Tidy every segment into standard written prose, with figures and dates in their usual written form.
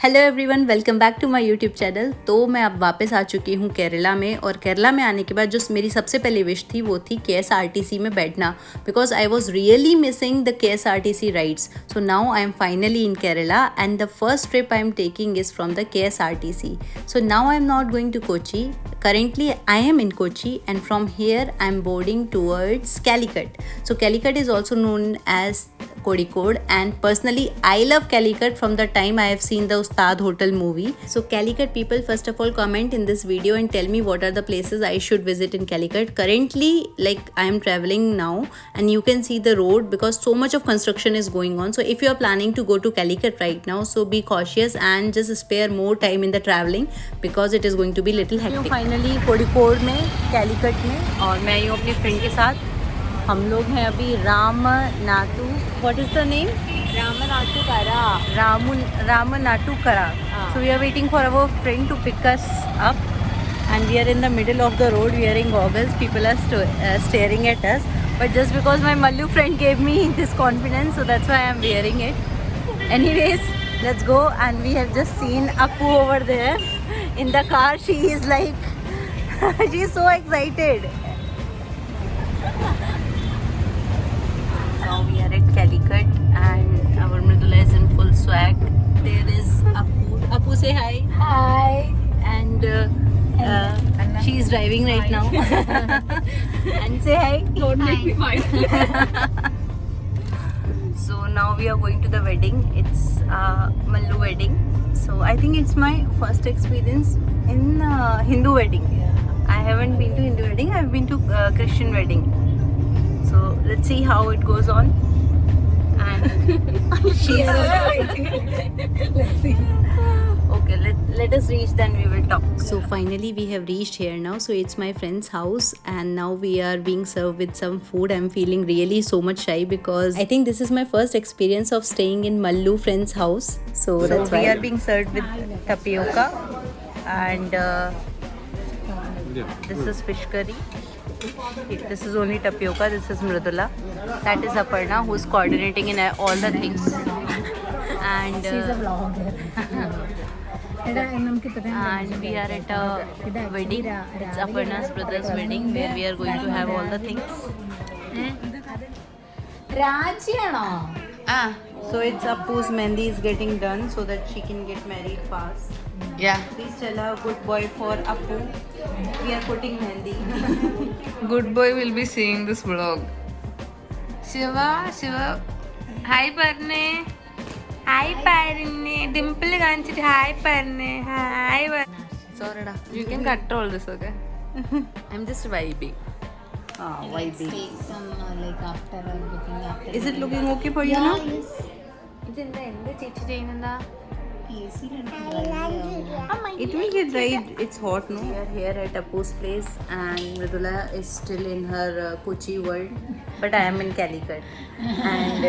Hello everyone, welcome back to my YouTube channel. तो मैं अब वापस आ चुकी हूँ केरला में, और केरला में आने के बाद जो मेरी सबसे पहली विश थी वो थी KSRTC में बैठना, because I was really missing the KSRTC rides. So now I am finally in Kerala and the first trip I am taking is from the KSRTC. So now I am not going to Kochi. Currently I am in Kochi, and from here I am boarding towards Calicut. So Calicut is also known as Kozhikode, and personally I love Calicut from the time I have seen the Ustad Hotel movie. So Calicut people, first of all, comment in this video and tell me what are the places I should visit in Calicut. Currently, like, I am traveling now and you can see the road because so much of construction is going on. So if you are planning to go to Calicut right now, so be cautious and just spare more time in the traveling because it is going to be little hectic. Finally Kozhikode में, कैलिकट में, और मैं यूँ अपनी friend के साथ, हम लोग हैं अभी Ramanathu, what is the name? Ramanattukara. So we are waiting for our friend to pick us up, and we are in the middle of the road wearing goggles. People are staring at us, but just because my Mallu friend gave me this confidence, so that's why I am wearing it. Anyways, let's go. And we have just seen Appu over there in the car. She is like she is so excited. Now we are at Calicut and our Mridula is in full swag. There is Appu. Appu, say hi. Hi. And she is driving right now. And say hi. Don't make me fight. So now we are going to the wedding. It's Mallu wedding. So I think it's my first experience in Hindu wedding. I haven't been to Hindu wedding. I've been to Christian wedding. So let's see how it goes on. And she's Let's see. okay. Let us reach, then we will talk. So finally we have reached here now. So it's my friend's house, and now we are being served with some food. I'm feeling really so much shy because I think this is my first experience of staying in Mallu friend's house. So that's why we are being served with tapioca, and this is fish curry. This is only tapioca. This is Mridula. That is Aparna, who's coordinating in all the things. And She's a vlogger. and we are at a wedding. It's Aparna's brother's wedding, where we are going to have all the things. രാജിയാണോ? So it's Appu's mehendi is getting done so that she can get married fast. Yeah, Please tell a good boy for Appu. We are putting mehendi. good boy will be seeing this vlog. Shiva, hi parne. Hi parne. Dimple kaanchittu hi parne. Hi. Sorry da. You can cut all this, okay? I'm just vibing. Why be? Take some like after looking after. Is it looking okay for you now? Yes. ഇതെന്താ എന്ത് ചേച്ചി ചെയ്യുന്നെന്താ? It will get dried. It's hot, no? We are here at Appu's place, and Mridula is still in her Kochi world, but I am in Calicut. And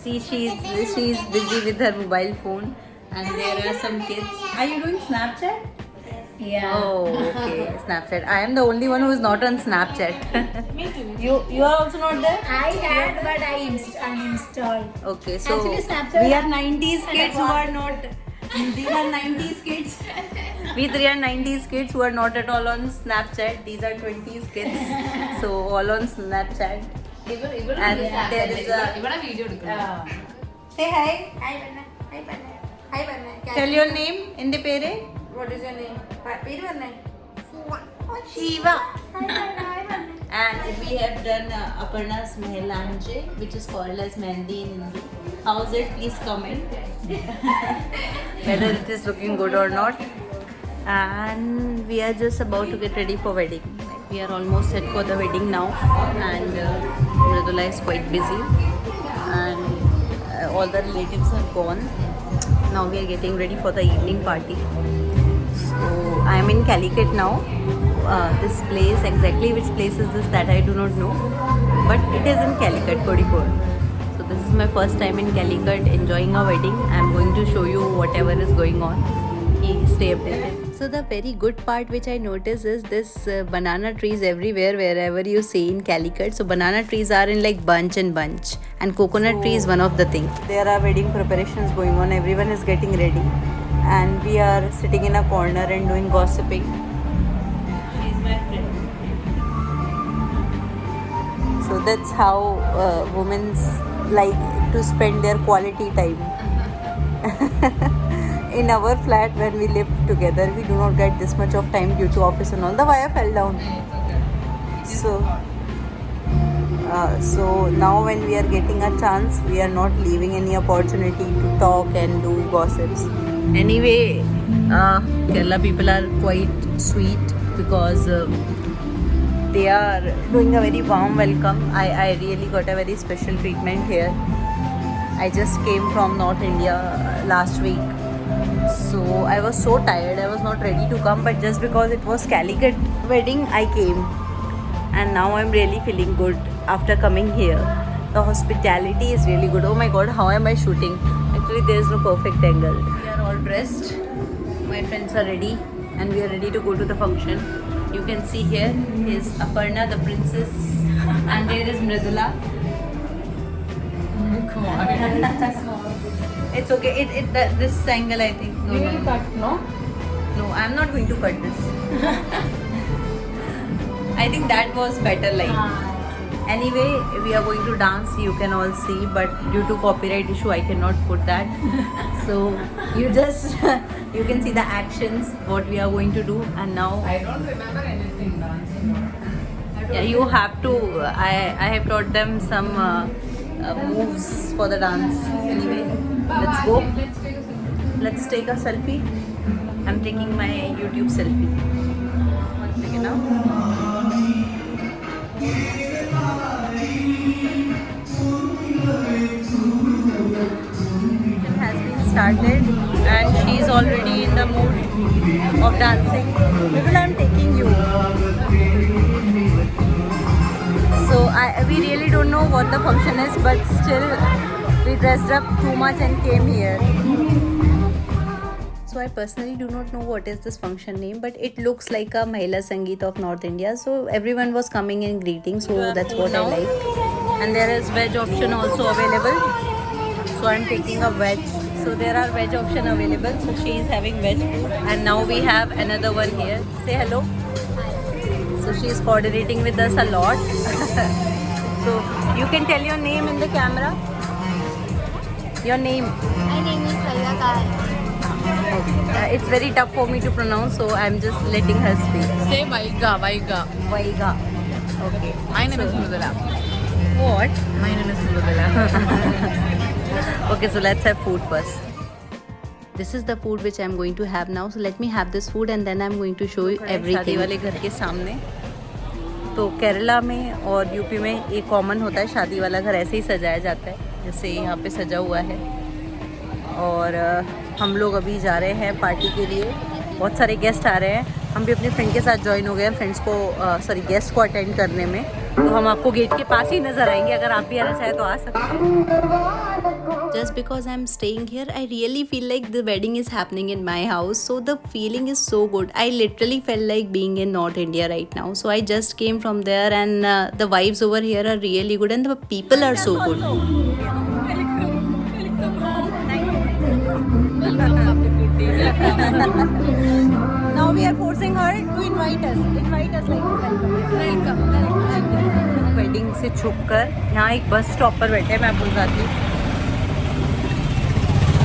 see, she's busy with her mobile phone, and there are some kids. Are you doing Snapchat? Yeah. Oh, okay. Snapchat. I am the only one who is not on Snapchat. Me too. You are also not there? I had, but I uninstalled. Okay, so Actually, Snapchat- we are 90s kids who are not. These are 90s kids. We three are 90s kids who are not at all on Snapchat. These are 20s kids, so all on Snapchat. And there is a. Say hi. Hi Banna. Hi Banna. Hi Banna. Tell your name in the pere. What is your name? പേര് പറഞ്ഞേ. Shiva. Hi Banna. Hi Banna. And we have done Aparna's Mehlanje, which is called as Mehndi in Hindi. How's it? Please comment whether it is looking good or not. And we are just about to get ready for wedding. We are almost set for the wedding now, and Mridula is quite busy, and all the relatives are gone. Now we are getting ready for the evening party. So I am in Calicut now. This place, exactly which place is this, that I do not know, but it is in Calicut, Kozhikode. So this is my first time in Calicut enjoying a wedding. I am going to show you whatever is going on. stay updated. So the very good part which I notice is this banana trees everywhere wherever you see in Calicut. So banana trees are in like bunch and coconut tree is one of the things. There are wedding preparations going on. Everyone is getting ready, and we are sitting in a corner and doing gossiping. She's my friend. So that's how women's like to spend their quality time. In our flat when we live together, we do not get this much of time due to office and all. The wire fell down. So now when we are getting a chance, we are not leaving any opportunity to talk and do gossips. Anyway, Kerala people are quite sweet because they are doing a very warm welcome. I really got a very special treatment here. I just came from North India last week. So I was so tired, I was not ready to come, but just because it was Calicut wedding, I came. And now I'm really feeling good after coming here. The hospitality is really good. Oh my god, how am I shooting? Actually, there is no perfect angle. We are all dressed. My friends are ready and we are ready to go to the function. You can see here is Aparna, the princess, and there is Mridula. It's okay. This angle, I think. You will cut, no? No, I'm not going to cut this. I think that was better. Like anyway, we are going to dance. You can all see, but due to copyright issue, I cannot put that. So you just you can see the actions what we are going to do. And now I don't remember anything dancing. yeah, you have to. I have taught them some moves for the dance. Anyway, let's go. Let's take a selfie. I'm taking my YouTube selfie. One second now. It has been started and she's already in the mood of dancing. Because I'm taking you. So we really don't know what the function is, but still we dressed up too much and came here. So I personally do not know what is this function name, but it looks like a Mahila Sangeet of North India. So everyone was coming in greeting, so that's what I like. And there is veg option also available. So I'm taking a veg. So there are veg option available. So she is having veg food. And now we have another one here. Say hello. So she is coordinating with us a lot. So you can tell your name in the camera. Your name. My name is Vaiga Kai. It's very tough for me to pronounce, so I'm just letting her speak. Say Vaiga. Vaiga. Okay. My name is Mridula. What? My name is Mridula. Okay, so let's have food first. This is the food which I'm going to have now. So let me have this food and then I'm going to show you everything. शादी वाले घर के सामने. तो केरला में और UP में एक कॉमन होता है, शादी वाला घर ऐसे ही सजाया जाता है जैसे यहाँ पे सजा हुआ है. और हम लोग अभी जा रहे हैं पार्टी के लिए. बहुत सारे गेस्ट आ रहे हैं. हम भी अपने फ्रेंड के साथ ज्वाइन हो गए हैं फ्रेंड्स को गेस्ट को अटेंड करने में. तो हम आपको गेट के पास ही नज़र आएंगे. अगर आप भी आना चाहें तो आ सकते हैं. Just because I'm staying here, I really feel like the wedding is happening in my house. So the feeling is so good. I literally felt like being in North India right now. So I just came from there and the vibes over here are really good and the people are so good. Now we are forcing her to invite us like welcome. Wedding से छुपकर यहाँ एक bus stop पर बैठे हैं. मैं आपको बताती हूँ.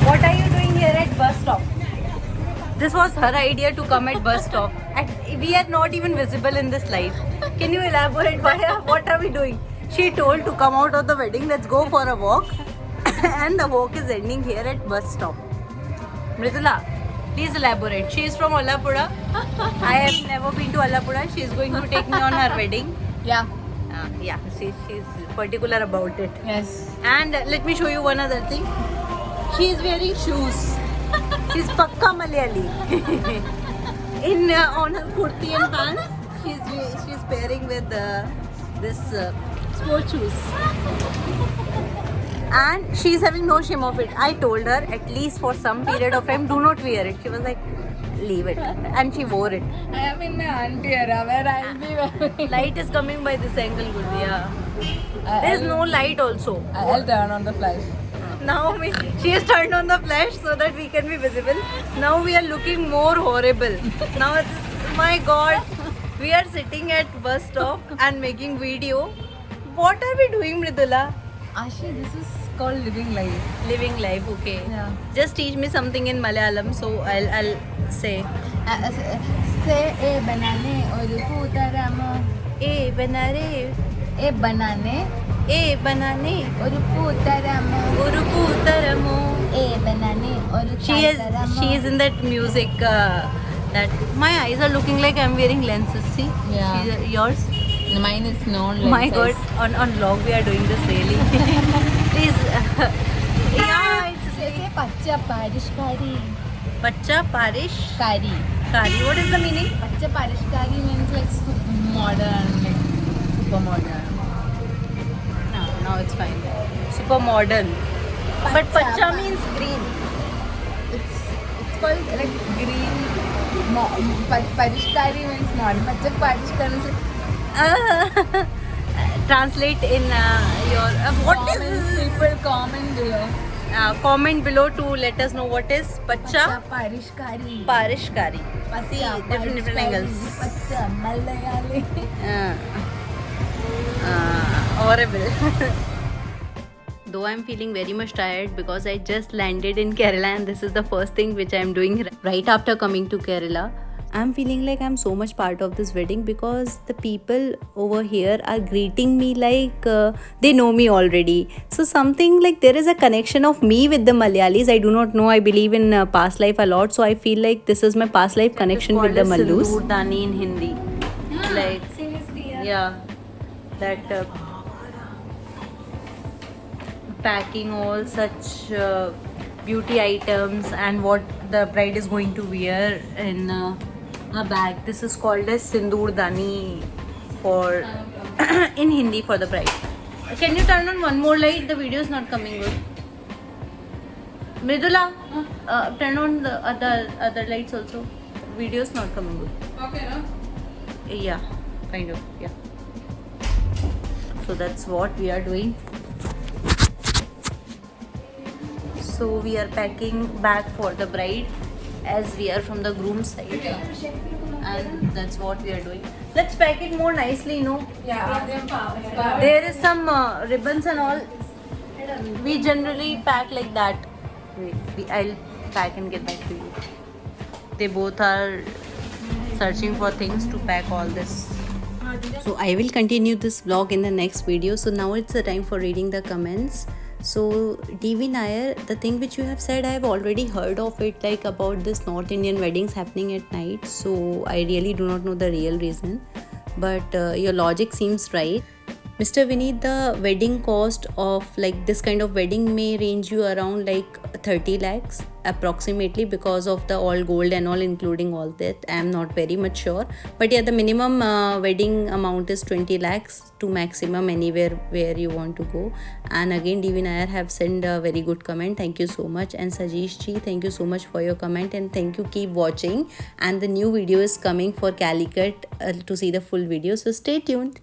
What are you doing here at bus stop? This was her idea to come at bus stop. And we are not even visible in this light. Can you elaborate why? What are we doing? She told to come out of the wedding. Let's go for a walk. And the walk is ending here at bus stop. Mridula, please elaborate. She is from Allapura. I have never been to Allapura. She is going to take me on her wedding. Yeah. Yeah, she's particular about it. Yes. And let me show you one other thing. She is wearing shoes. She's pakka Malayali. On her kurti and pants, she's pairing with this sport shoes. And she's having no shame of it. I told her at least for some period of time, do not wear it. She was like, leave it. And she wore it. I am in my auntie era where I'll be wearing. Light is coming by this angle, good. Yeah. There's no light also. I'll turn on the flash. Now she has turned on the flash so that we can be visible. Now we are looking more horrible. Now, my God, we are sitting at bus stop and making video. What are we doing, Mridula? Ashi, this is called living life. Living life, okay. Yeah. Just teach me something in Malayalam, so I'll say. Say a banane or putaramo. A banare, A banane a banane, or putaramo. urupu taramo. A banane or She is in that music. That my eyes are looking like I'm wearing lenses. See? Yeah. Yours? Mine is non. My God, on vlog we are doing this really. Please. Yeah, it's Say pacha parishkari. Pacha Parish Kari. Kari. What is the meaning? Pacha parishkari means like modern, like super modern. No, now it's fine. Super modern. But Pacha means green. It's called like green. Parishkari means modern. Pacha parishkari means like Translate in your what is comments, this? people comment below. Comment below to let us know what is Pacha Parishkari. Parishkari. See, Pacha different angles. Pacha Malayali. Horrible. Though I'm feeling very much tired because I just landed in Kerala and this is the first thing which I'm doing right after coming to Kerala. I'm feeling like I'm so much part of this wedding because the people over here are greeting me like they know me already. So something like there is a connection of me with the Malayalis. I do not know. I believe in past life a lot. So I feel like this is my past life connection with the Mallus. Sindoordani in Hindi. Like, Seriously, yeah. That packing all such beauty items and what the bride is going to wear in a bag. This is called as Sindoordani for in Hindi for the bride. Can you turn on one more light? The video is not coming good. Mridula, turn on the other lights also. Video is not coming good. Okay, no? Yeah, kind of, yeah. So that's what we are doing. So we are packing bag for the bride as we are from the groom's side. And that's what we are doing. Let's pack it more nicely, no? Yeah. There is some ribbons and all. We generally pack like that. I'll pack and get back to you. They both are searching for things to pack all this. So I will continue this vlog in the next video. So now it's the time for reading the comments. So DV Nair, the thing which you have said, I have already heard of it, like about this North Indian weddings happening at night. So I really do not know the real reason, but your logic seems right. Mr. Vineet, the wedding cost of like this kind of wedding may range you around like 30 lakhs approximately because of the all gold and all, including all that. I am not very much sure, but yeah, the minimum wedding amount is 20 lakhs to maximum anywhere where you want to go. And again, DV Nair have sent a very good comment. Thank you so much. And Sajesh ji, thank you so much for your comment and thank you. Keep watching. And the new video is coming for Calicut to see the full video. So stay tuned.